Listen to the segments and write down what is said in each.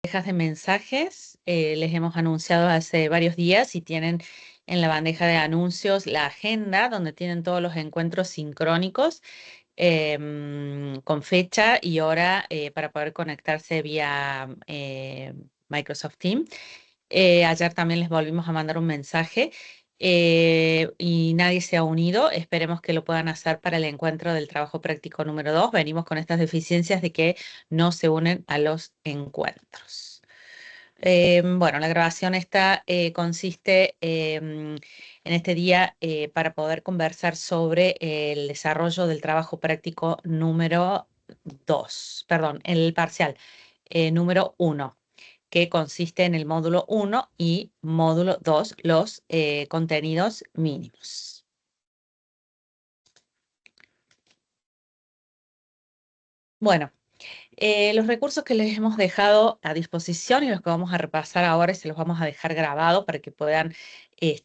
bandejas de mensajes. Les hemos anunciado hace varios días y tienen en la bandeja de anuncios la agenda donde tienen todos los encuentros sincrónicos con fecha y hora para poder conectarse vía Microsoft Teams. Ayer también les volvimos a mandar un mensaje y nadie se ha unido. Esperemos que lo puedan hacer para el encuentro del trabajo práctico número 2. Venimos con estas deficiencias de que no se unen a los encuentros. Bueno, la grabación esta consiste en este día para poder conversar sobre el desarrollo del trabajo práctico número 2, perdón, el parcial número 1, que consiste en el módulo 1 y módulo 2, los contenidos mínimos. Bueno. Los recursos que les hemos dejado a disposición y los que vamos a repasar ahora y se los vamos a dejar grabados para que puedan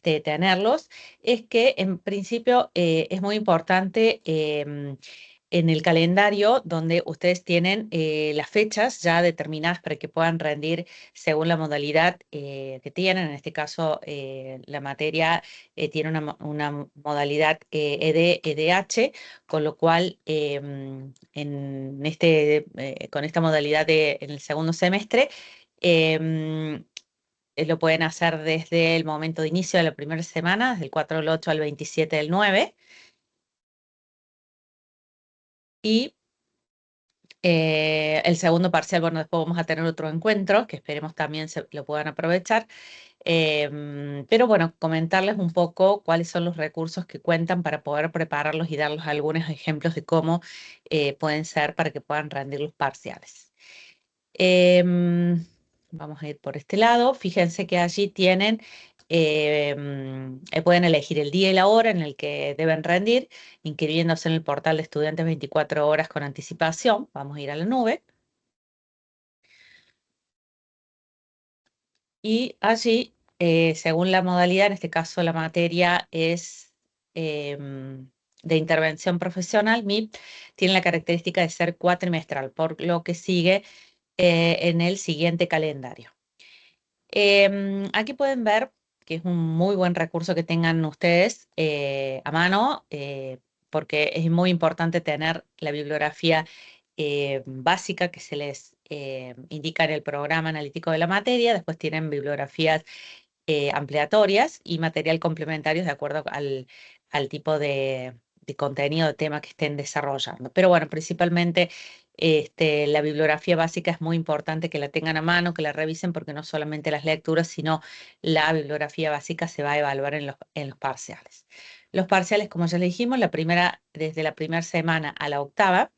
tenerlos, es que en principio es muy importante en el calendario donde ustedes tienen las fechas ya determinadas para que puedan rendir según la modalidad que tienen. En este caso, la materia tiene una modalidad ED-EDH, con lo cual con esta modalidad en el segundo semestre, em, lo pueden hacer desde el momento de inicio de la primera semana, desde el 4 del 8 al 27 del 9. Y el segundo parcial, bueno, después vamos a tener otro encuentro, que esperemos también lo puedan aprovechar. Pero bueno, comentarles un poco cuáles son los recursos que cuentan para poder prepararlos y darles algunos ejemplos de cómo pueden ser para que puedan rendir los parciales. Vamos a ir por este lado. Fíjense que allí tienen, pueden elegir el día y la hora en el que deben rendir, inscribiéndose en el portal de estudiantes 24 horas con anticipación. Vamos a ir a la nube. Y allí, según la modalidad, en este caso la materia es de intervención profesional, MIP, tiene la característica de ser cuatrimestral, por lo que sigue en el siguiente calendario. Aquí pueden ver que es un muy buen recurso que tengan ustedes a mano, porque es muy importante tener la bibliografía básica que se les indica en el programa analítico de la materia. Después tienen bibliografías ampliatorias y material complementario de acuerdo al tipo de contenido, de tema que estén desarrollando. Pero bueno, principalmente la bibliografía básica es muy importante que la tengan a mano, que la revisen, porque no solamente las lecturas, sino la bibliografía básica se va a evaluar en los parciales. Los parciales, como ya les dijimos, desde la primera semana a la octava,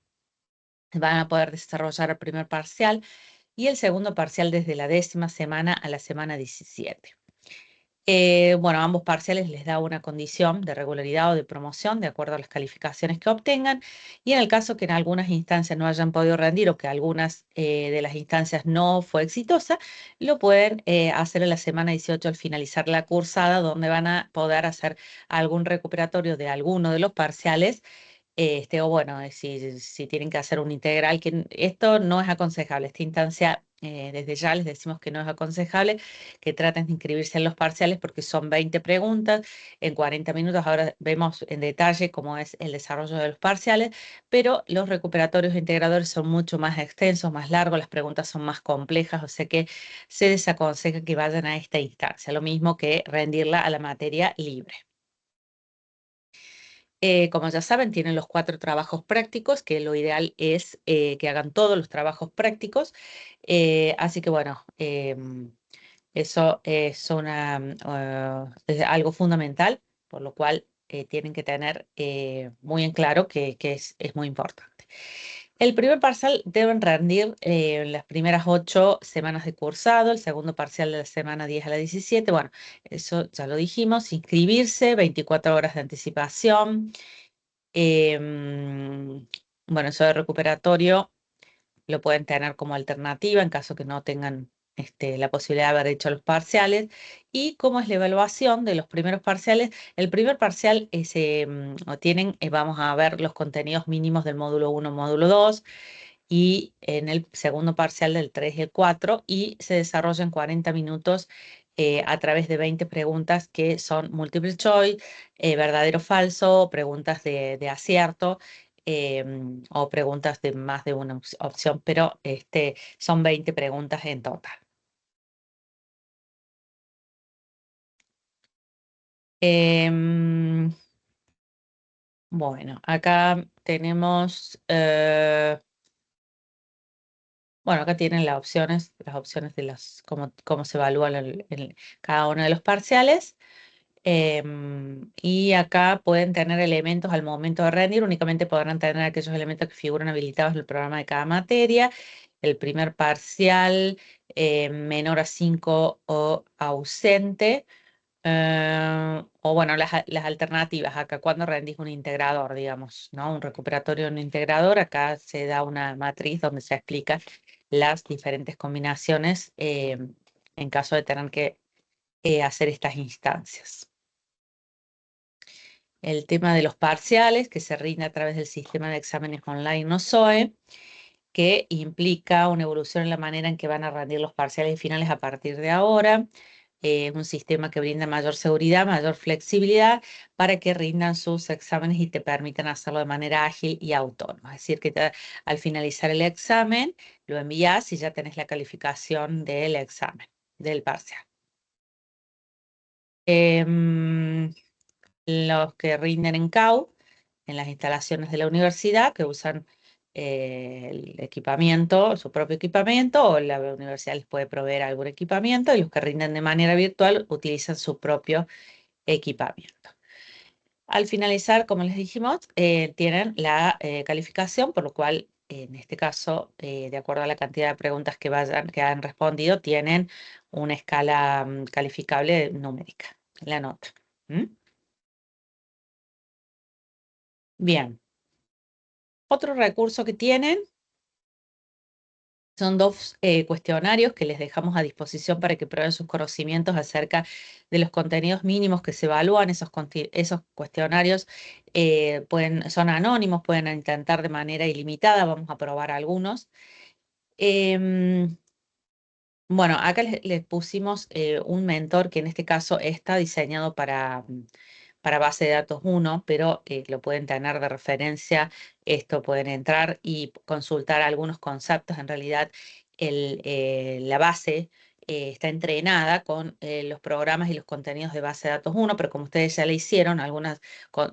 van a poder desarrollar el primer parcial y el segundo parcial desde la 10ª semana a la semana 17. Bueno, ambos parciales les da una condición de regularidad o de promoción de acuerdo a las calificaciones que obtengan, y en el caso que en algunas instancias no hayan podido rendir o que algunas de las instancias no fue exitosa, lo pueden hacer en la semana 18 al finalizar la cursada, donde van a poder hacer algún recuperatorio de alguno de los parciales. O bueno, si tienen que hacer un integral, que esto no es aconsejable. Esta instancia, desde ya les decimos que no es aconsejable, que traten de inscribirse en los parciales porque son 20 preguntas en 40 minutos. Ahora vemos en detalle cómo es el desarrollo de los parciales, pero los recuperatorios integradores son mucho más extensos, más largos, las preguntas son más complejas, o sea que se desaconseja que vayan a esta instancia, lo mismo que rendirla a la materia libre. Como ya saben, tienen los 4 trabajos prácticos, que lo ideal es que hagan todos los trabajos prácticos. Así que bueno, eso es algo fundamental, por lo cual tienen que tener muy en claro que es muy importante. El primer parcial deben rendir las primeras 8 semanas de cursado, el segundo parcial de la semana 10 a la 17. Bueno, eso ya lo dijimos. Inscribirse, 24 horas de anticipación. Bueno, eso de recuperatorio lo pueden tener como alternativa en caso que no tengan la posibilidad de haber hecho los parciales. Y cómo es la evaluación de los primeros parciales. El primer parcial vamos a ver los contenidos mínimos del módulo 1, módulo 2. y en el segundo parcial del 3 y el 4, y se desarrolla en 40 minutos a través de 20 preguntas que son multiple choice, verdadero o falso, preguntas de acierto. O preguntas de más de una opción, pero son 20 preguntas en total. Em, bueno, acá tenemos, bueno, acá tienen las opciones de cómo se evalúan cada uno de los parciales. Y acá pueden tener elementos al momento de rendir, únicamente podrán tener aquellos elementos que figuran habilitados en el programa de cada materia. El primer parcial menor a 5 o ausente. O bueno, las alternativas, acá cuando rendís un integrador, digamos, ¿no? Un recuperatorio de un integrador, acá se da una matriz donde se explican las diferentes combinaciones en caso de tener que hacer estas instancias. El tema de los parciales, que se rinde a través del sistema de exámenes online NOSOE, que implica una evolución en la manera en que van a rendir los parciales y finales a partir de ahora. Es un sistema que brinda mayor seguridad, mayor flexibilidad para que rindan sus exámenes y te permitan hacerlo de manera ágil y autónoma. Es decir, que al finalizar el examen lo envías y ya tenés la calificación del examen, del parcial. Em, los que rinden en CAU, en las instalaciones de la universidad, que usan el equipamiento, su propio equipamiento, o la universidad les puede proveer algún equipamiento, y los que rinden de manera virtual utilizan su propio equipamiento. Al finalizar, como les dijimos, tienen la calificación, por lo cual, en este caso, de acuerdo a la cantidad de preguntas que han respondido, tienen una escala calificable numérica, la nota. ¿Mm? Bien. Otro recurso que tienen son dos cuestionarios que les dejamos a disposición para que prueben sus conocimientos acerca de los contenidos mínimos que se evalúan. Esos cuestionarios son anónimos, pueden intentar de manera ilimitada. Vamos a probar algunos. Em, bueno, acá les pusimos un mentor que en este caso está diseñado para base de datos 1, pero lo pueden tener de referencia. Esto pueden entrar y consultar algunos conceptos. En realidad, la base está entrenada con los programas y los contenidos de base de datos 1, pero como ustedes ya le hicieron, algunos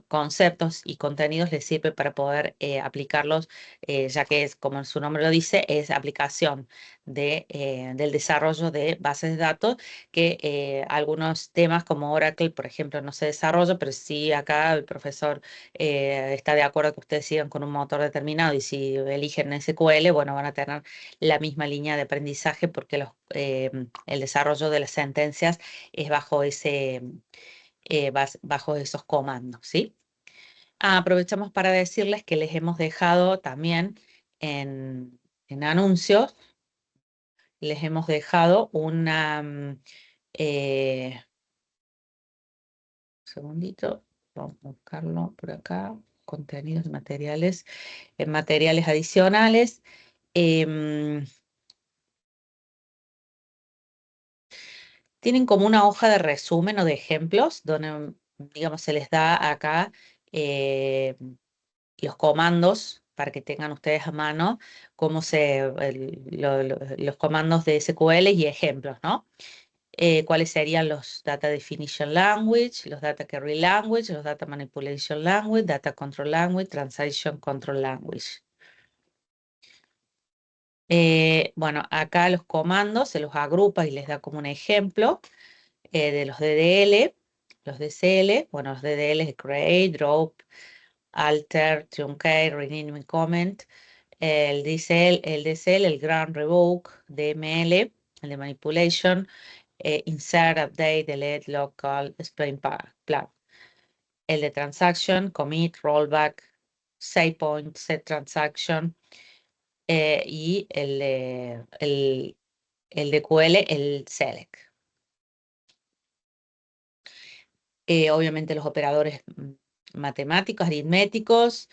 conceptos y contenidos les sirve para poder aplicarlos, ya que es, como su nombre lo dice, es aplicación del desarrollo de bases de datos, que algunos temas como Oracle, por ejemplo, no se desarrolla, pero sí acá el profesor está de acuerdo que ustedes sigan con un motor determinado, y si eligen SQL, bueno, van a tener la misma línea de aprendizaje porque el desarrollo de las sentencias es bajo esos comandos, ¿sí? Aprovechamos para decirles que les hemos dejado también en anuncios, les hemos dejado un segundito, vamos a buscarlo por acá, contenidos materiales, materiales adicionales. Em, Tienen como una hoja de resumen o de ejemplos donde, digamos, se les da acá eh, los comandos para que tengan ustedes a mano los comandos de SQL y ejemplos, ¿no? Cuáles serían los Data Definition Language, los Data Query Language, los Data Manipulation Language, Data Control Language, Transaction Control Language. Bueno, acá los comandos se los agrupa y les da como un ejemplo de los DDL, los DCL. Bueno, los DDL es Create, Drop, Alter, Truncate, Rename, Comment. El DCL, el Grand Revoke, DML, el de Manipulation, Insert, Update, Delete, Local, Explain Plan. El de Transaction, Commit, Rollback, Save Point, Set Transaction. Y el de QL, el Select. Obviamente los operadores matemáticos, aritméticos,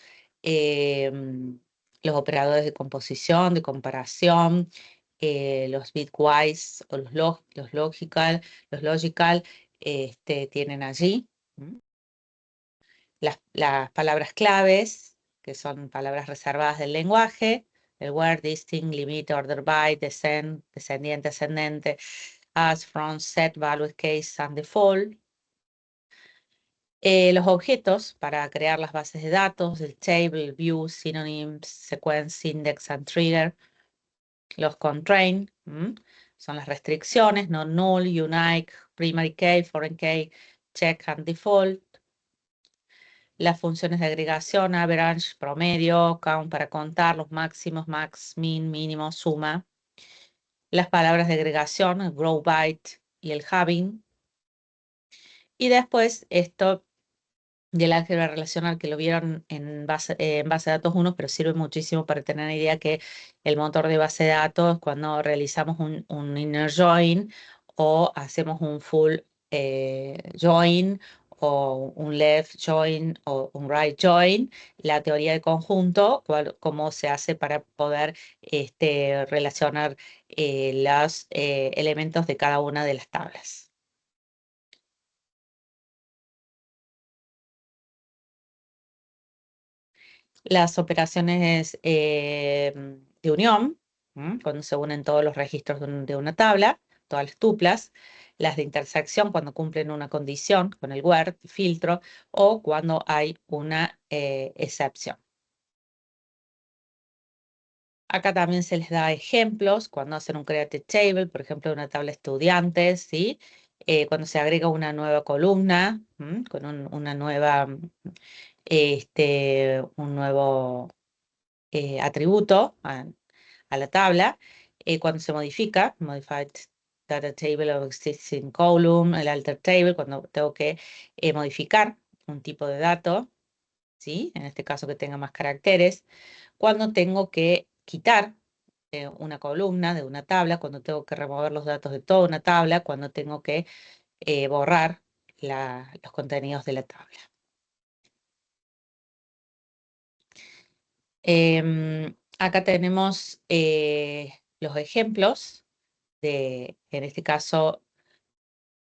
los operadores de composición, de comparación, los bitwise o los logical tienen allí. Las palabras claves, que son palabras reservadas del lenguaje, el where, distinct, limit, order by, descend, descendiente, ascendente, as, from, set, value, case, and default. Los objetos para crear las bases de datos, el table, el view, synonyms, sequence, index, and trigger. Los constraint, son las restricciones, no null, unique, primary key, foreign key, check, and default. Las funciones de agregación, average, promedio, count para contar, los máximos, max, min, mínimo, suma. Las palabras de agregación, el grow byte y el having. Y después esto del álgebra relacional que lo vieron en base de datos 1, pero sirve muchísimo para tener una idea que el motor de base de datos, cuando realizamos un inner join o hacemos un full join o un left join o un right join, la teoría de conjunto, cómo se hace para poder relacionar los elementos de cada una de las tablas. Las operaciones de unión, cuando se unen todos los registros de una tabla, todas las tuplas, las de intersección cuando cumplen una condición con el where, filtro, o cuando hay una excepción. Acá también se les da ejemplos cuando hacen un create table, por ejemplo, de una tabla de estudiantes, ¿sí? Cuando se agrega una nueva columna, con una nueva, un nuevo atributo a la tabla. Cuando se modifica, modified data table of existing column, el alter table, cuando tengo que modificar un tipo de dato, ¿sí? En este caso que tenga más caracteres. Cuando tengo que quitar una columna de una tabla, cuando tengo que remover los datos de toda una tabla, cuando tengo que borrar los contenidos de la tabla. Acá tenemos los ejemplos en este caso,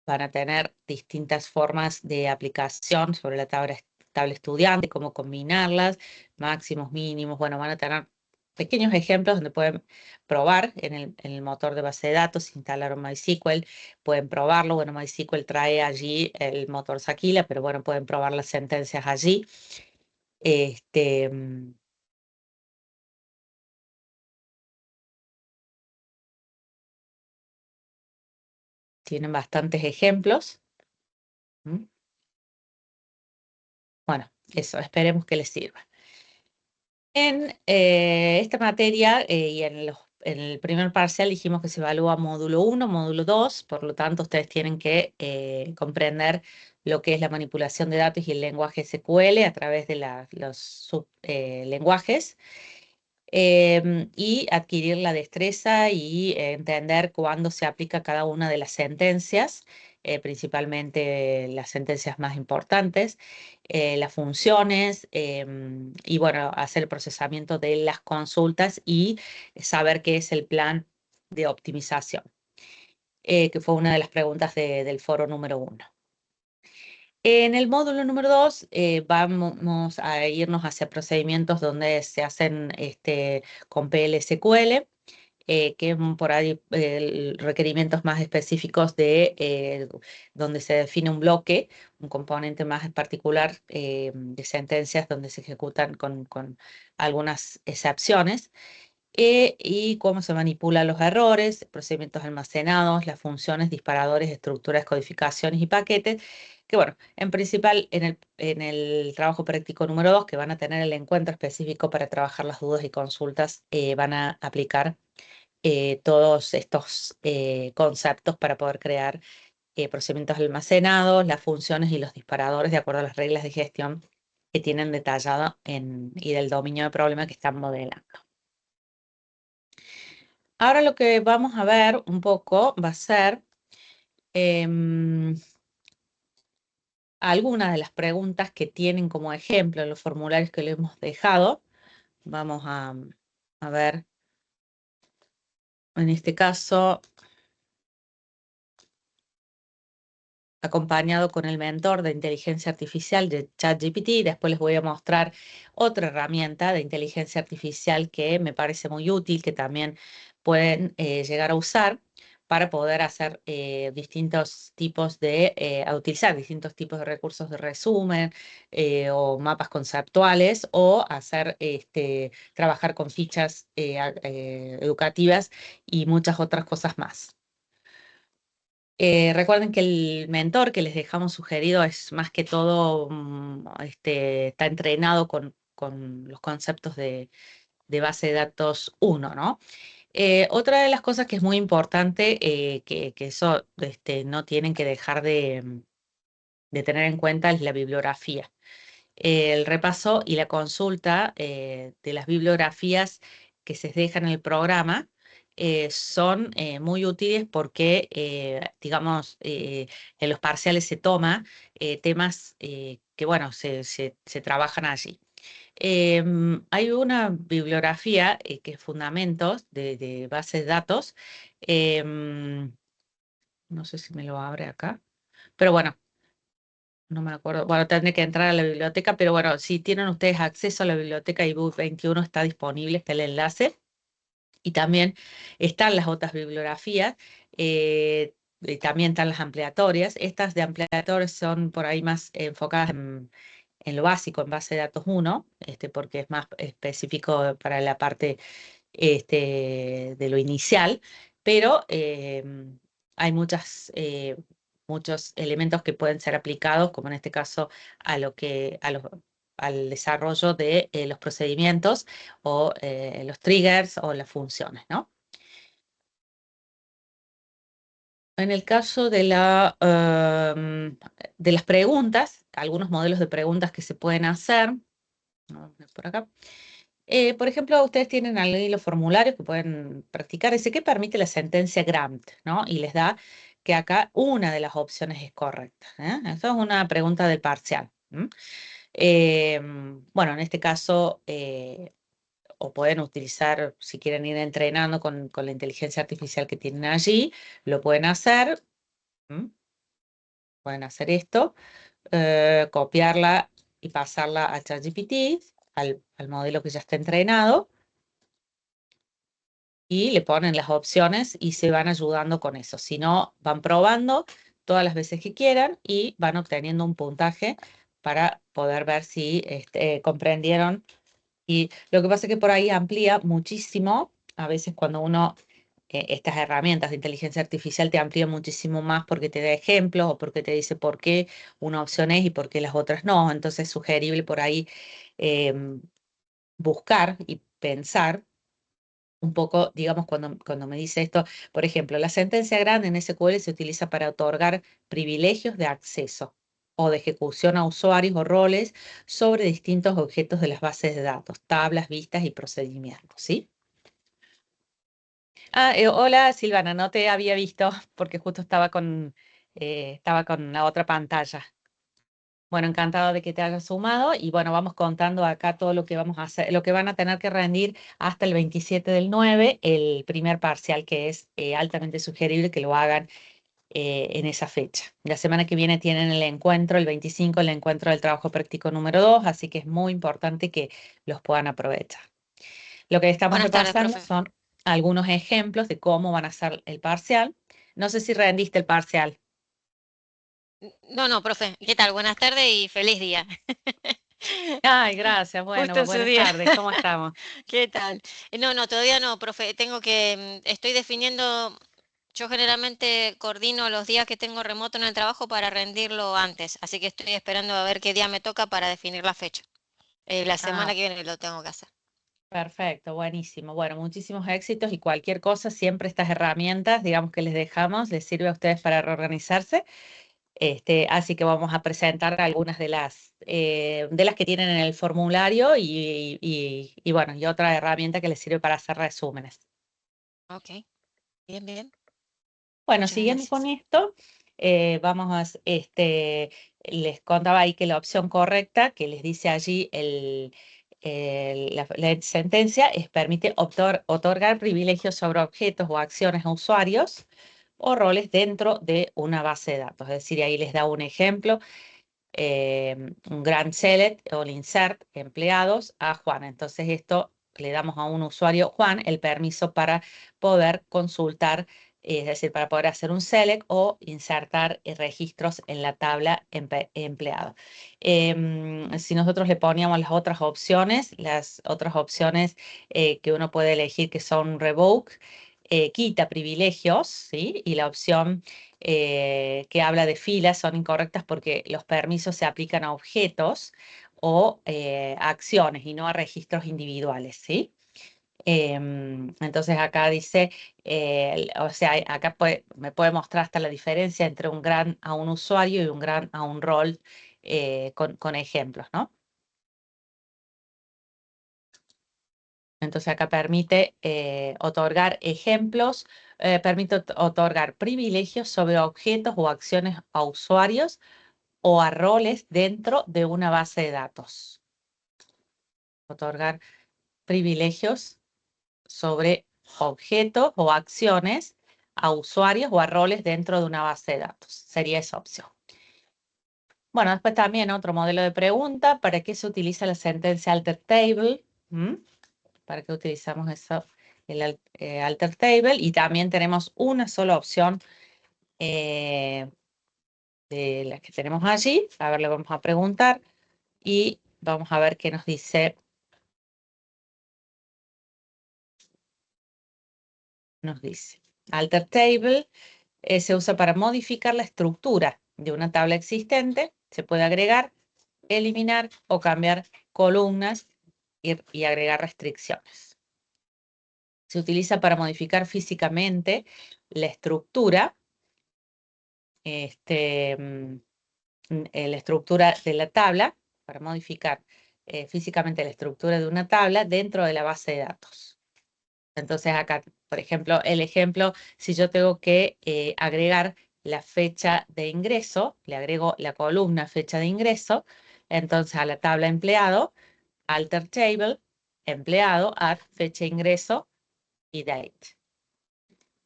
van a tener distintas formas de aplicación sobre la tabla estudiante, cómo combinarlas, máximos, mínimos, bueno, van a tener pequeños ejemplos donde pueden probar en el motor de base de datos, instalaron MySQL, pueden probarlo, bueno, MySQL trae allí el motor Saquila, pero bueno, pueden probar las sentencias allí. Tienen bastantes ejemplos. Bueno, eso, esperemos que les sirva. En esta materia y en el primer parcial dijimos que se evalúa módulo 1, módulo 2, por lo tanto ustedes tienen que comprender lo que es la manipulación de datos y el lenguaje SQL a través de los sublenguajes. Y adquirir la destreza y entender cuándo se aplica cada una de las sentencias, principalmente las sentencias más importantes, las funciones y bueno, hacer el procesamiento de las consultas y saber qué es el plan de optimización, que fue una de las preguntas del foro número 1. En el módulo número 2 vamos a irnos hacia procedimientos donde se hacen con PL/SQL, que es por ahí requerimientos más específicos de donde se define un bloque, un componente más particular de sentencias donde se ejecutan con algunas excepciones. Y cómo se manipulan los errores, procedimientos almacenados, las funciones, disparadores, estructuras, codificaciones y paquetes, que bueno, en principal en el trabajo práctico número 2, que van a tener el encuentro específico para trabajar las dudas y consultas, van a aplicar todos estos conceptos para poder crear procedimientos almacenados, las funciones y los disparadores de acuerdo a las reglas de gestión que tienen detallado y del dominio de problema que están modelando. Ahora lo que vamos a ver un poco va a ser algunas de las preguntas que tienen como ejemplo en los formularios que le hemos dejado, vamos a ver, en este caso, acompañado con el mentor de inteligencia artificial de ChatGPT. Después les voy a mostrar otra herramienta de inteligencia artificial que me parece muy útil, que también pueden llegar a usar para poder hacer distintos tipos a utilizar distintos tipos de recursos de resumen o mapas conceptuales o hacer, trabajar con fichas educativas y muchas otras cosas más. Recuerden que el mentor que les dejamos sugerido es más que todo, está entrenado con los conceptos de base de datos 1, ¿no? Otra de las cosas que es muy importante, que eso no tienen que dejar de tener en cuenta es la bibliografía. El repaso y la consulta de las bibliografías que se dejan en el programa son muy útiles porque, digamos, en los parciales se toma temas que, bueno, se trabajan allí. Hay una bibliografía que es Fundamentos de bases de datos. No sé si me lo abre acá, pero bueno, no me acuerdo. Bueno, tendré que entrar a la biblioteca, pero bueno, si tienen ustedes acceso a la biblioteca iBook 21 está disponible, está el enlace. Y también están las otras bibliografías, y también están las ampliatorias. Estas de ampliatorias son por ahí más enfocadas en lo básico, en base de datos 1, porque es más específico para la parte de lo inicial, pero hay muchos elementos que pueden ser aplicados, como en este caso al desarrollo de los procedimientos o los triggers o las funciones, ¿no? En el caso de las preguntas, algunos modelos de preguntas que se pueden hacer, vamos a ver por acá. Por ejemplo, ustedes tienen ahí los formularios que pueden practicar. Dice que permite la sentencia grant, ¿no? Y les da que acá una de las opciones es correcta. Esto es una pregunta del parcial. Bueno, en este caso, o pueden utilizar, si quieren ir entrenando con la inteligencia artificial que tienen allí, lo pueden hacer. ¿m? Pueden hacer esto, copiarla y pasarla a ChatGPT, al modelo que ya está entrenado y le ponen las opciones y se van ayudando con eso. Si no, van probando todas las veces que quieran y van obteniendo un puntaje para poder ver si comprendieron. Y lo que pasa es que por ahí amplía muchísimo, a veces cuando uno, estas herramientas de inteligencia artificial te amplían muchísimo más porque te da ejemplos o porque te dice por qué una opción es y por qué las otras no. Entonces es sugerible por ahí buscar y pensar un poco, digamos, cuando me dice esto, por ejemplo, la sentencia grande en SQL se utiliza para otorgar privilegios de acceso o de ejecución a usuarios o roles sobre distintos objetos de las bases de datos, tablas, vistas y procedimientos, ¿sí? Hola Silvana, no te había visto porque justo estaba con la otra pantalla. Bueno, encantado de que te hayas sumado y bueno, vamos contando acá todo lo que vamos a hacer, lo que van a tener que rendir hasta el 27/9, el primer parcial que es altamente sugerible que lo hagan en esa fecha. La semana que viene tienen el encuentro, el 25, el encuentro del trabajo práctico número 2, así que es muy importante que los puedan aprovechar. Lo que estamos Buenas tardes, repasando profe. son algunos ejemplos de cómo van a ser el parcial. No sé si rendiste el parcial. No, no, profe. ¿Qué tal? Buenas tardes y feliz día. Ay, gracias. Justo Bueno, en su buenas día. tardes. ¿Cómo estamos? ¿Qué tal? No, no, todavía no, profe. Estoy definiendo, yo generalmente coordino los días que tengo remoto en el trabajo para rendirlo antes, así que estoy esperando a ver qué día me toca para definir la fecha. La semana Ah, que viene lo tengo que hacer. perfecto, buenísimo. Bueno, muchísimos éxitos y cualquier cosa, siempre estas herramientas, digamos que les dejamos, les sirve a ustedes para reorganizarse. Así que vamos a presentar algunas de las que tienen en el formulario y bueno, y otra herramienta que les sirve para hacer resúmenes. Ok, bien, bien. Bueno, Muchas siguiendo con gracias. esto, les contaba ahí que la opción correcta, que les dice allí la sentencia permite otorgar privilegios sobre objetos o acciones a usuarios o roles dentro de una base de datos. Es decir, ahí les da un ejemplo, un grant select o el insert empleados a Juan. Entonces esto le damos a un usuario Juan el permiso para poder consultar, es decir, para poder hacer un select o insertar registros en la tabla empleado. Si nosotros le poníamos las otras opciones que uno puede elegir que son revoke, quita privilegios, ¿sí? Y la opción que habla de filas son incorrectas porque los permisos se aplican a objetos o acciones y no a registros individuales, ¿sí? Entonces acá dice, o sea, acá me puede mostrar hasta la diferencia entre un grant a un usuario y un grant a un rol con ejemplos, ¿no? Entonces acá permite otorgar ejemplos, permite otorgar privilegios sobre objetos o acciones a usuarios o a roles dentro de una base de datos. Otorgar privilegios sobre objetos o acciones a usuarios o a roles dentro de una base de datos. Sería esa opción. Bueno, después también otro modelo de pregunta. ¿Para qué se utiliza la sentencia alter table? ¿Para qué utilizamos eso? El alter table. Y también tenemos una sola opción de las que tenemos allí. A ver, le vamos a preguntar y vamos a ver qué nos dice. Nos dice, alter table se usa para modificar la estructura de una tabla existente. Se puede agregar, eliminar o cambiar columnas y agregar restricciones. Se utiliza para modificar físicamente la estructura, la estructura de la tabla, para modificar físicamente la estructura de una tabla dentro de la base de datos. Entonces acá, por ejemplo, el ejemplo, si yo tengo que agregar la fecha de ingreso, le agrego la columna fecha de ingreso, entonces a la tabla empleado, alter table, empleado, add fecha de ingreso y date.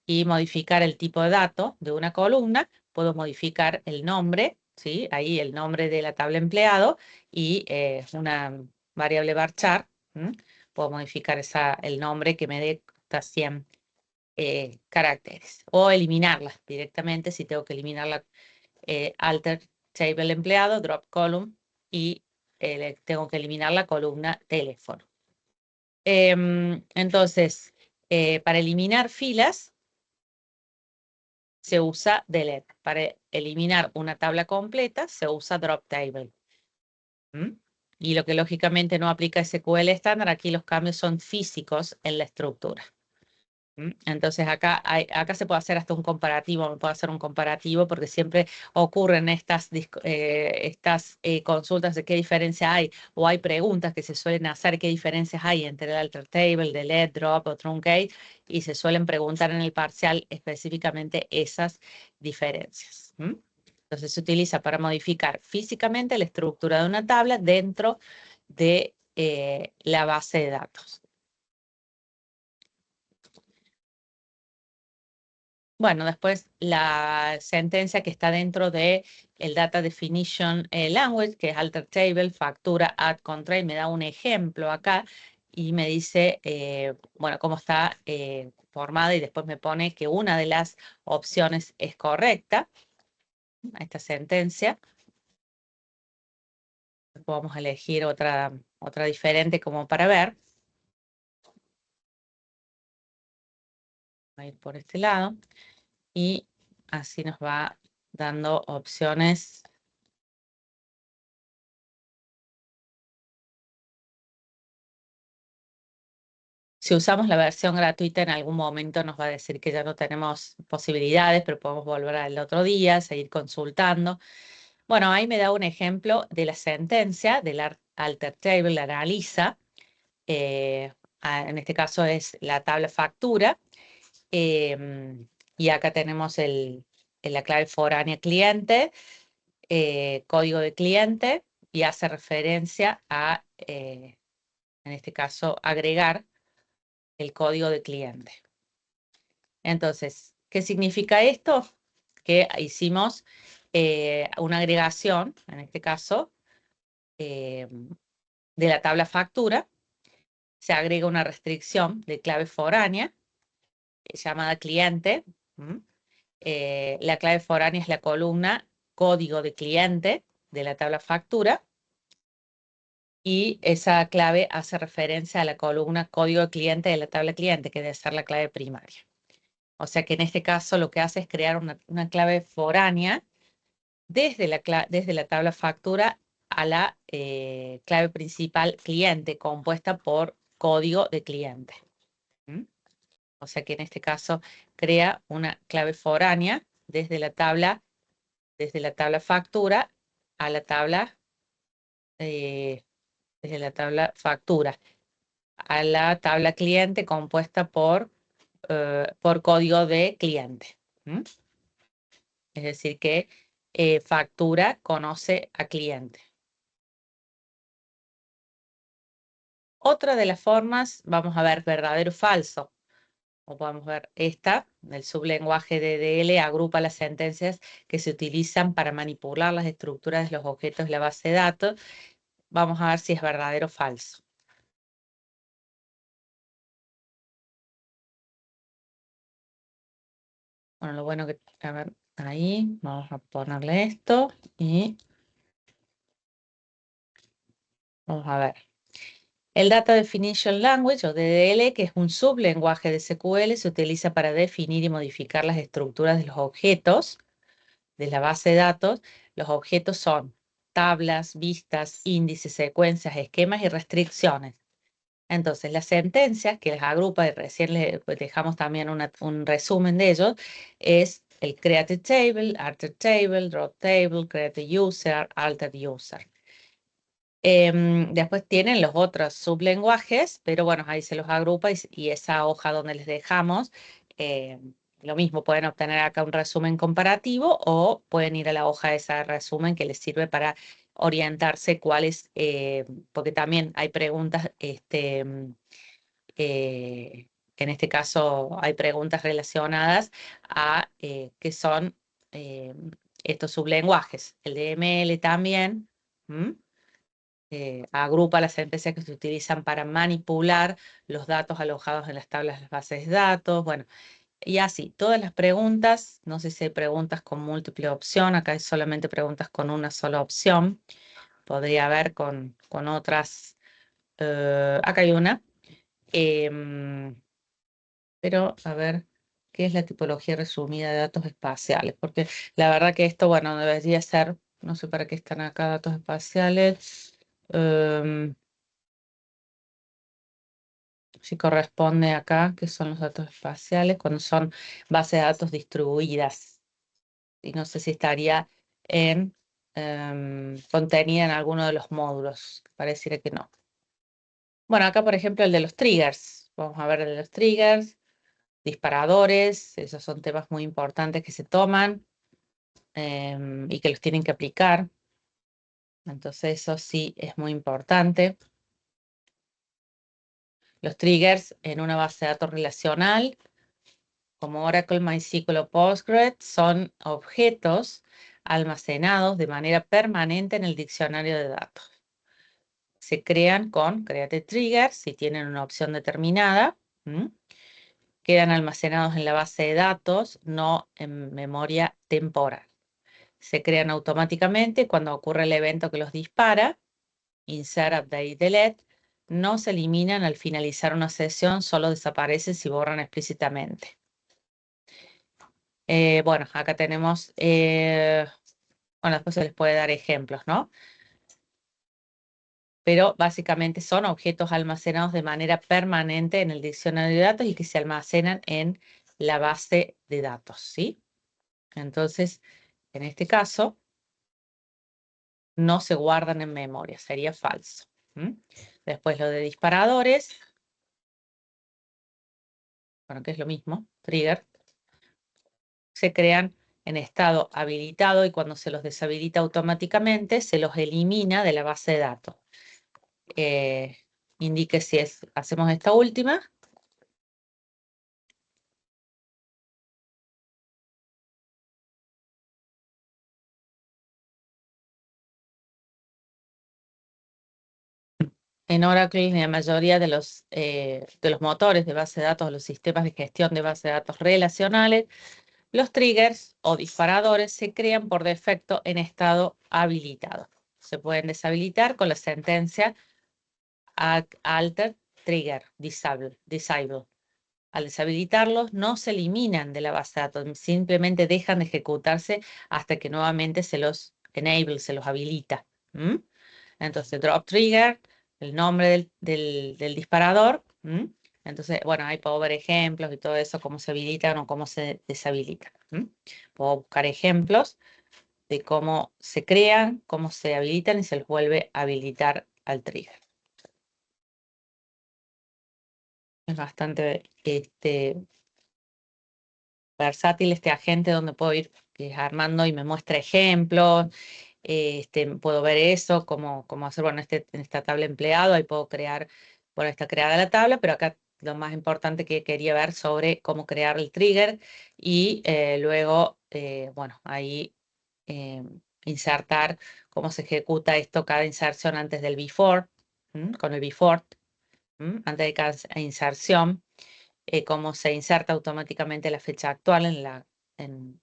Y modificar el tipo de dato de una columna, puedo modificar el nombre, ¿sí? Ahí el nombre de la tabla empleado y una variable varchar, puedo modificar el nombre que me dé hasta 100 caracteres o eliminarlas directamente si tengo que eliminarla, alter table empleado, drop column y tengo que eliminar la columna teléfono. Entonces, para eliminar filas se usa delete. Para eliminar una tabla completa se usa drop table. Y lo que lógicamente no aplica SQL estándar, aquí los cambios son físicos en la estructura. Entonces acá se puede hacer hasta un comparativo, me puedo hacer un comparativo porque siempre ocurren estas consultas de qué diferencia hay, o hay preguntas que se suelen hacer qué diferencias hay entre el alter table, delete, drop o truncate, y se suelen preguntar en el parcial específicamente esas diferencias. Entonces se utiliza para modificar físicamente la estructura de una tabla dentro de la base de datos. Bueno, después la sentencia que está dentro de el Data Definition Language, que es alter table, factura, add, contract, me da un ejemplo acá y me dice, bueno, cómo está formada y después me pone que una de las opciones es correcta a esta sentencia. Vamos a elegir otra diferente como para ver. Voy a ir por este lado y así nos va dando opciones. Si usamos la versión gratuita, en algún momento nos va a decir que ya no tenemos posibilidades, pero podemos volver al otro día, seguir consultando. Bueno, ahí me da un ejemplo de la sentencia del alter table, la analiza. En este caso es la tabla factura. Y acá tenemos la clave foránea cliente, código de cliente, y hace referencia a en este caso, agregar el código de cliente. Entonces, ¿qué significa esto? Que hicimos una agregación, en este caso, de la tabla factura. Se agrega una restricción de clave foránea llamada cliente. La clave foránea es la columna código de cliente de la tabla factura. Y esa clave hace referencia a la columna código de cliente de la tabla cliente, que debe ser la clave primaria. O sea que en este caso lo que hace es crear una clave foránea desde la tabla factura a la clave principal cliente, compuesta por código de cliente. O sea que en este caso crea una clave foránea desde la tabla factura a la tabla, desde la tabla factura a la tabla cliente compuesta por código de cliente. Es decir, que factura conoce a cliente. Otra de las formas, vamos a ver verdadero o falso. O podemos ver esta, el sublenguaje de DDL agrupa las sentencias que se utilizan para manipular las estructuras de los objetos de la base de datos. Vamos a ver si es verdadero o falso. Bueno, lo bueno que, a ver, ahí, vamos a ponerle esto y vamos a ver. El Data Definition Language, o DDL, que es un sublenguaje de SQL, se utiliza para definir y modificar las estructuras de los objetos de la base de datos. Los objetos son tablas, vistas, índices, secuencias, esquemas y restricciones. Entonces, las sentencias que las agrupa, y recién les dejamos también un resumen de ellos, es el create table, alter table, drop table, create user, alter user. Después tienen los otros sublenguajes, pero bueno, ahí se los agrupa y esa hoja donde les dejamos, lo mismo, pueden obtener acá un resumen comparativo o pueden ir a la hoja de ese resumen que les sirve para orientarse cuáles, porque también hay preguntas, en este caso hay preguntas relacionadas a qué son estos sublenguajes. El DML también. Agrupa las sentencias que se utilizan para manipular los datos alojados en las tablas de las bases de datos, bueno, y así, todas las preguntas, no sé si hay preguntas con múltiple opción, acá hay solamente preguntas con una sola opción, podría haber con otras, acá hay una, pero a ver, ¿qué es la tipología resumida de datos espaciales? Porque la verdad que esto, bueno, debería ser, no sé para qué están acá datos espaciales, si corresponde acá, que son los datos espaciales, cuando son bases de datos distribuidas. Y no sé si estaría en contenida en alguno de los módulos. Pareciera que no. Bueno, acá por ejemplo el de los triggers. Vamos a ver el de los triggers, disparadores, esos son temas muy importantes que se toman y que los tienen que aplicar. Entonces eso sí es muy importante. Los triggers en una base de datos relacional como Oracle, MySQL o Postgres, son objetos almacenados de manera permanente en el diccionario de datos. Se crean con Create Trigger, si tienen una opción determinada. Quedan almacenados en la base de datos, no en memoria temporal. Se crean automáticamente cuando ocurre el evento que los dispara. Insert, Update, Delete. No se eliminan al finalizar una sesión, solo desaparecen si borran explícitamente. Bueno, acá tenemos, bueno, después se les puede dar ejemplos, ¿no? Pero básicamente son objetos almacenados de manera permanente en el diccionario de datos y que se almacenan en la base de datos, ¿sí? Entonces, en este caso, no se guardan en memoria, sería falso. Después lo de disparadores, bueno, que es lo mismo, trigger, se crean en estado habilitado y cuando se los deshabilita automáticamente, se los elimina de la base de datos. indique si hacemos esta última. En Oracle, en la mayoría de los motores de base de datos, los sistemas de gestión de base de datos relacionales, los triggers o disparadores se crean por defecto en estado habilitado. Se pueden deshabilitar con la sentencia alter trigger disable. Al deshabilitarlos, no se eliminan de la base de datos, simplemente dejan de ejecutarse hasta que nuevamente se los enable, se los habilita. ¿Mm? Entonces, drop trigger, el nombre del disparador. ¿Mm? Entonces, bueno, ahí puedo ver ejemplos y todo eso, cómo se habilitan o cómo se deshabilitan. ¿Mm? Puedo buscar ejemplos de cómo se crean, cómo se habilitan y se les vuelve a habilitar al trigger. Es bastante versátil este agente donde puedo ir armando y me muestra ejemplos. Puedo ver eso, cómo hacer, bueno, en esta tabla empleado, ahí puedo crear, bueno, está creada la tabla, pero acá lo más importante que quería ver sobre cómo crear el trigger y luego, bueno, ahí eh, insertar cómo se ejecuta esto, cada inserción antes del before, con el before, antes de cada inserción, cómo se inserta automáticamente la fecha actual en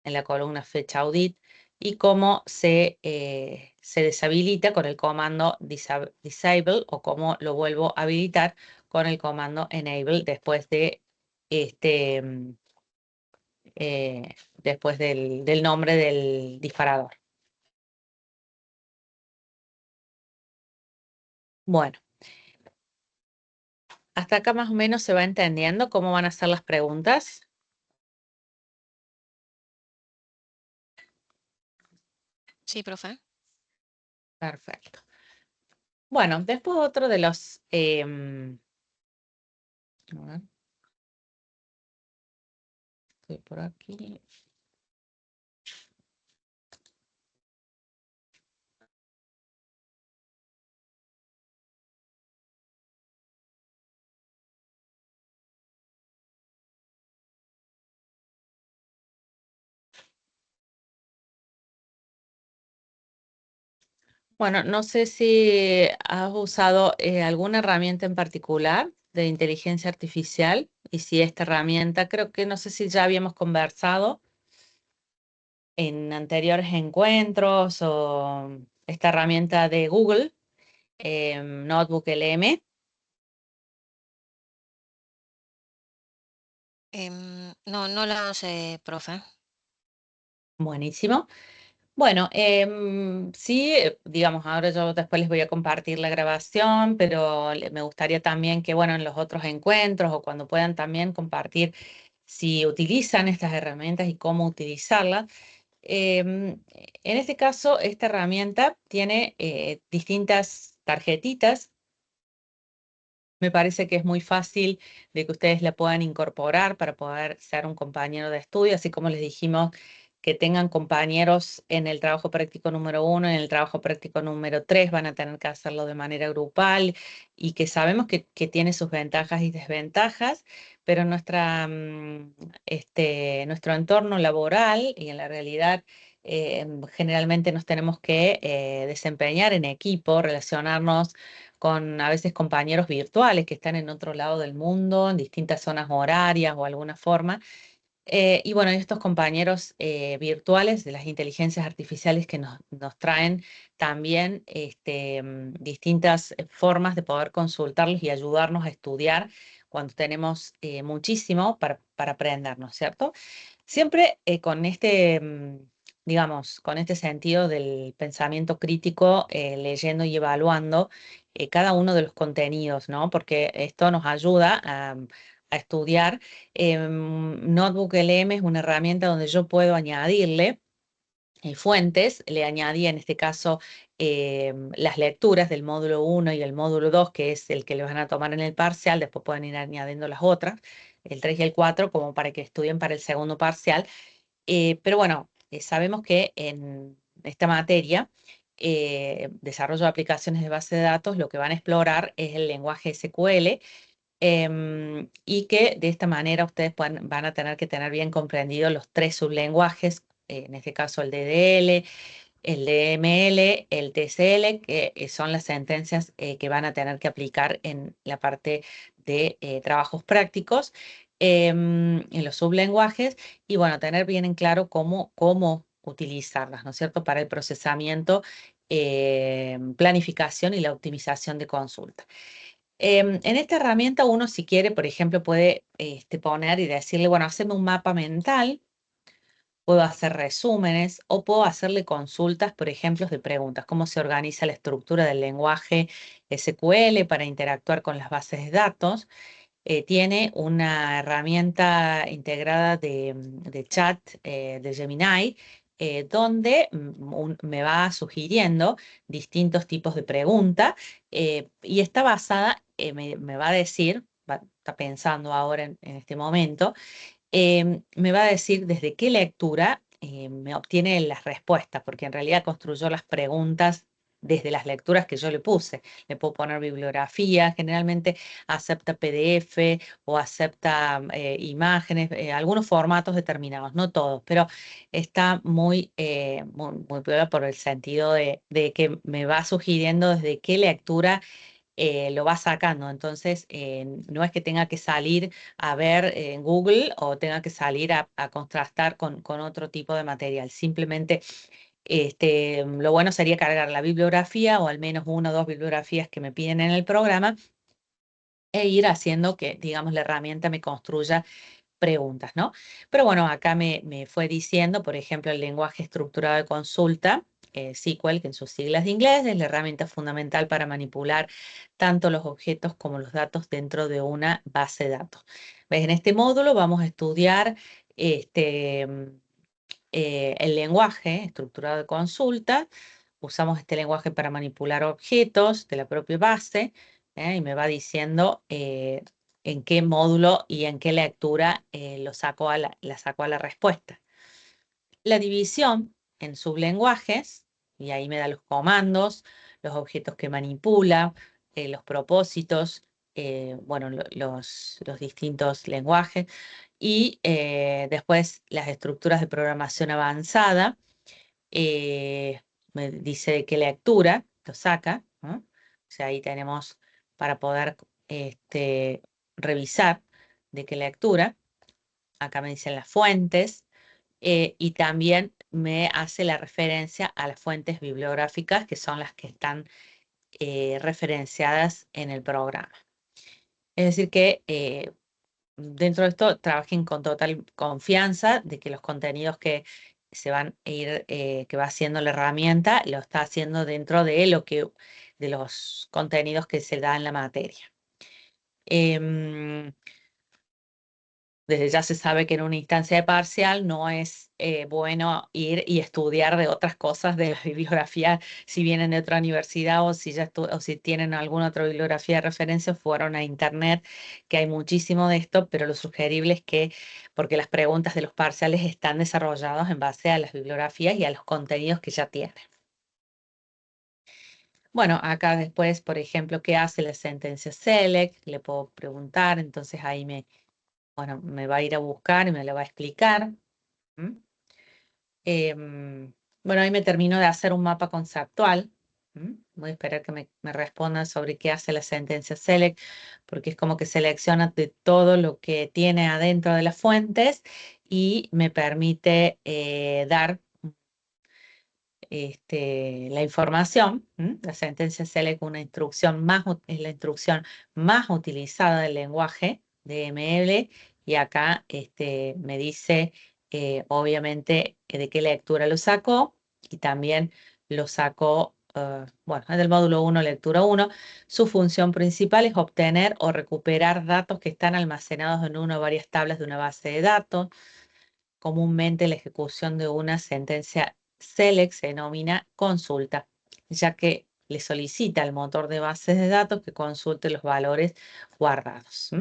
la columna fecha audit y cómo se deshabilita con el comando disable o cómo lo vuelvo a habilitar con el comando enable después de este después del nombre del disparador. Bueno, hasta acá más o menos se va entendiendo cómo van a ser las preguntas. Sí, profe. Perfecto. Bueno, después otro de los a ver, estoy por aquí. Bueno, no sé si has usado alguna herramienta en particular de inteligencia artificial y si esta herramienta, creo que no sé si ya habíamos conversado en anteriores encuentros o esta herramienta de Google, Notebook LM. No, no la sé, profe. Buenísimo. Bueno, sí, digamos, ahora yo después les voy a compartir la grabación, pero me gustaría también que, bueno, en los otros encuentros o cuando puedan también compartir si utilizan estas herramientas y cómo utilizarlas. En este caso, esta herramienta tiene distintas tarjetitas. Me parece que es muy fácil de que ustedes la puedan incorporar para poder ser un compañero de estudio, así como les dijimos que tengan compañeros en el trabajo práctico número 1, en el trabajo práctico número 3, van a tener que hacerlo de manera grupal y que sabemos que tiene sus ventajas y desventajas, pero nuestro entorno laboral y en la realidad generalmente nos tenemos que desempeñar en equipo, relacionarnos con a veces compañeros virtuales que están en otro lado del mundo, en distintas zonas horarias o alguna forma. Y bueno, estos compañeros virtuales de las inteligencias artificiales que nos traen también distintas formas de poder consultarlos y ayudarnos a estudiar cuando tenemos muchísimo para aprender, ¿no es cierto? Siempre con digamos, con este sentido del pensamiento crítico, leyendo y evaluando cada uno de los contenidos, ¿no? Porque esto nos ayuda a estudiar. Notebook LM es una herramienta donde yo puedo añadirle fuentes, le añadí en este caso las lecturas del módulo 1 y el módulo 2, que es el que le van a tomar en el parcial, después pueden ir añadiendo las otras, el 3 y el 4, como para que estudien para el segundo parcial. Pero bueno, sabemos que en esta materia desarrollo de aplicaciones de base de datos, lo que van a explorar es el lenguaje SQL. Y que de esta manera ustedes van a tener que tener bien comprendidos los 3 sublenguajes, en este caso el DDL, el DML, el TCL, que son las sentencias que van a tener que aplicar en la parte de trabajos prácticos, en los sublenguajes, y bueno, tener bien en claro cómo utilizarlas, ¿no es cierto?, para el procesamiento, planificación y la optimización de consulta. En esta herramienta uno, si quiere, por ejemplo, puede poner y decirle, bueno, haceme un mapa mental, puedo hacer resúmenes o puedo hacerle consultas, por ejemplo, de preguntas, cómo se organiza la estructura del lenguaje SQL para interactuar con las bases de datos. Tiene una herramienta integrada de chat de Gemini, donde me va sugiriendo distintos tipos de preguntas, y está basada, me va a decir, está pensando ahora en este momento, me va a decir desde qué lectura me obtiene las respuestas, porque en realidad construyó las preguntas desde las lecturas que yo le puse. Le puedo poner bibliografía, generalmente acepta PDF o acepta imágenes, algunos formatos determinados, no todos, pero está muy piola por el sentido de que me va sugiriendo desde qué lectura lo va sacando. Entonces, no es que tenga que salir a ver en Google o tenga que salir a contrastar con otro tipo de material. Simplemente, lo bueno sería cargar la bibliografía o al menos 1 o 2 bibliografías que me piden en el programa e ir haciendo que, digamos, la herramienta me construya preguntas, ¿no? Pero bueno, acá me fue diciendo, por ejemplo, el lenguaje estructurado de consulta, SQL, que en sus siglas de inglés, es la herramienta fundamental para manipular tanto los objetos como los datos dentro de una base de datos. ¿Ves? En este módulo vamos a estudiar el lenguaje estructurado de consulta. Usamos este lenguaje para manipular objetos de la propia base, y me va diciendo en qué módulo y en qué lectura la saco a la respuesta. La división en sublenguajes, y ahí me da los comandos, los objetos que manipula, los propósitos, bueno, los distintos lenguajes, y después las estructuras de programación avanzada. Me dice de qué lectura lo saca, ¿no? O sea, ahí tenemos para poder revisar de qué lectura. Acá me dicen las fuentes, y también me hace la referencia a las fuentes bibliográficas, que son las que están referenciadas en el programa. Es decir que dentro de esto trabajen con total confianza de que los contenidos que se van a ir, que va haciendo la herramienta, lo está haciendo dentro de de los contenidos que se da en la materia. Desde ya se sabe que en una instancia de parcial no es bueno ir y estudiar de otras cosas de la bibliografía, si vienen de otra universidad o o si tienen alguna otra bibliografía de referencia, fueron a internet, que hay muchísimo de esto, pero lo sugerible es que, porque las preguntas de los parciales están desarrolladas en base a las bibliografías y a los contenidos que ya tienen. Bueno, acá después, por ejemplo, ¿qué hace la sentencia select? Le puedo preguntar, entonces ahí bueno, me va a ir a buscar y me lo va a explicar. Bueno, ahí me termino de hacer un mapa conceptual. Voy a esperar que me respondan sobre qué hace la sentencia select, porque es como que selecciona de todo lo que tiene adentro de las fuentes y me permite dar la información. La sentencia select es la instrucción más utilizada del lenguaje de ML, y acá me dice obviamente de qué lectura lo sacó, y también lo sacó, bueno, es del módulo 1, lectura 1. Su función principal es obtener o recuperar datos que están almacenados en una o varias tablas de una base de datos. Comúnmente la ejecución de una sentencia select se denomina consulta, ya que le solicita al motor de bases de datos que consulte los valores guardados.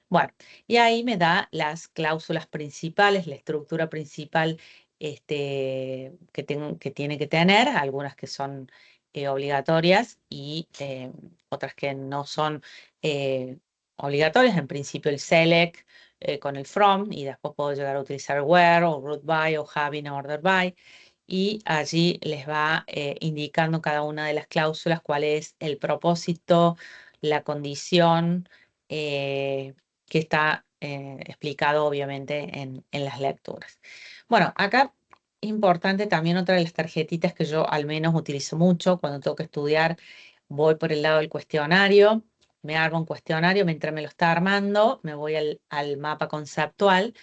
Bueno, y ahí me da las cláusulas principales, la estructura principal que tiene que tener, algunas que son obligatorias y otras que no son obligatorias. En principio el select con el from, y después puedo llegar a utilizar where o root by o having order by. Y allí les va indicando cada una de las cláusulas cuál es el propósito, la condición que está explicado obviamente en las lecturas. Bueno, acá importante también otra de las tarjetitas que yo al menos utilizo mucho cuando tengo que estudiar, voy por el lado del cuestionario, me armo un cuestionario, mientras me lo está armando, me voy al mapa conceptual.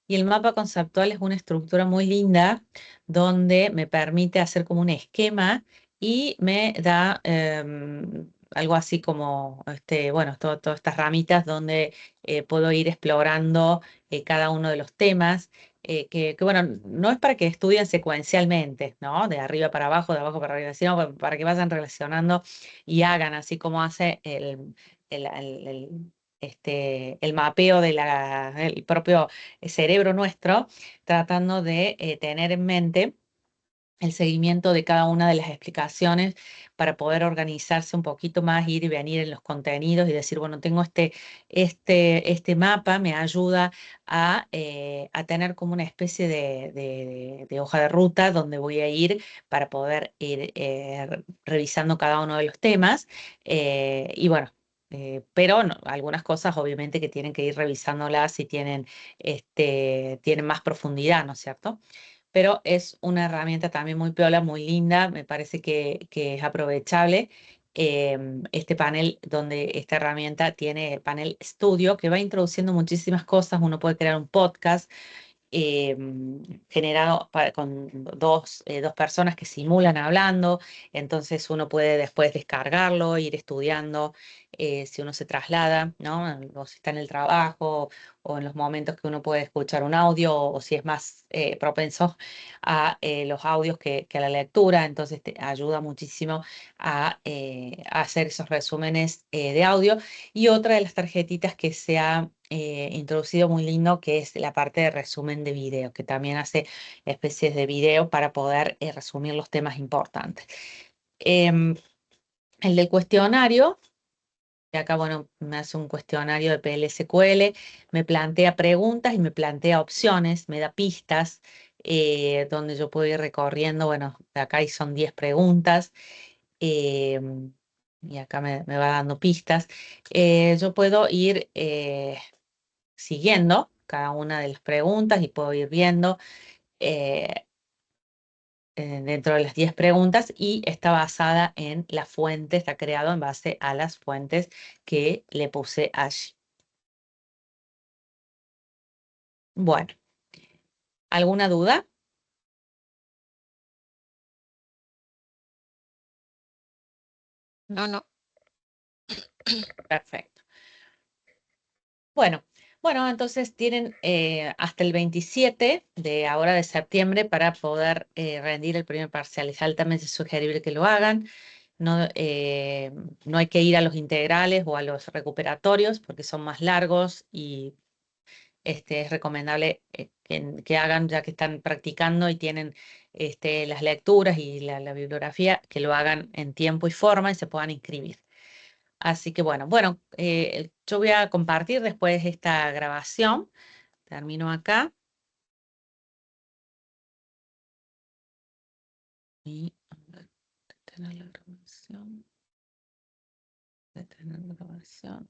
Y el mapa conceptual es una estructura muy linda donde me permite hacer como un esquema y me da algo así como, bueno, todas estas ramitas donde puedo ir explorando cada uno de los temas, bueno, no es para que estudien secuencialmente, ¿no? De arriba para abajo, de abajo para arriba, sino para que vayan relacionando y hagan así como hace el, el- el- el mapeo del propio cerebro nuestro, tratando de tener en mente el seguimiento de cada una de las explicaciones para poder organizarse un poquito más, ir y venir en los contenidos y decir, bueno, tengo este mapa, me ayuda a tener como una especie de hoja de ruta donde voy a ir para poder ir revisando cada uno de los temas. Y bueno. Pero algunas cosas obviamente que tienen que ir revisándolas si tienen más profundidad, ¿no es cierto? Pero es una herramienta también muy piola, muy linda, me parece que es aprovechable. Este panel donde esta herramienta tiene el panel estudio que va introduciendo muchísimas cosas, uno puede crear un podcast generado con dos personas que simulan hablando, entonces uno puede después descargarlo, ir estudiando si uno se traslada, ¿no? O si está en el trabajo o en los momentos que uno puede escuchar un audio o si es más propenso a los audios que a la lectura, entonces te ayuda muchísimo a hacer esos resúmenes de audio. Y otra de las tarjetitas que se ha introducido muy lindo, que es la parte de resumen de video, que también hace especies de video para poder resumir los temas importantes. Em, el del cuestionario, que acá, bueno, me hace un cuestionario de PL/SQL, me plantea preguntas y me plantea opciones, me da pistas, donde yo puedo ir recorriendo, bueno, acá son 10 preguntas, em, y acá me va dando pistas. Yo puedo ir siguiendo cada una de las preguntas y puedo ir viendo eh, dentro de las 10 preguntas y está basada en la fuente, está creado en base a las fuentes que le puse allí. Bueno, ¿alguna duda? No, no. Perfecto. Bueno, bueno, entonces tienen hasta el 27 de ahora de septiembre para poder rendir el primer parcial. Es altamente sugerible que lo hagan. No, no hay que ir a los integrales o a los recuperatorios porque son más largos y es recomendable que hagan, ya que están practicando y tienen las lecturas y la bibliografía, que lo hagan en tiempo y forma y se puedan inscribir. Así que bueno, yo voy a compartir después esta grabación. Termino acá. Y detener la grabación. Detener la grabación.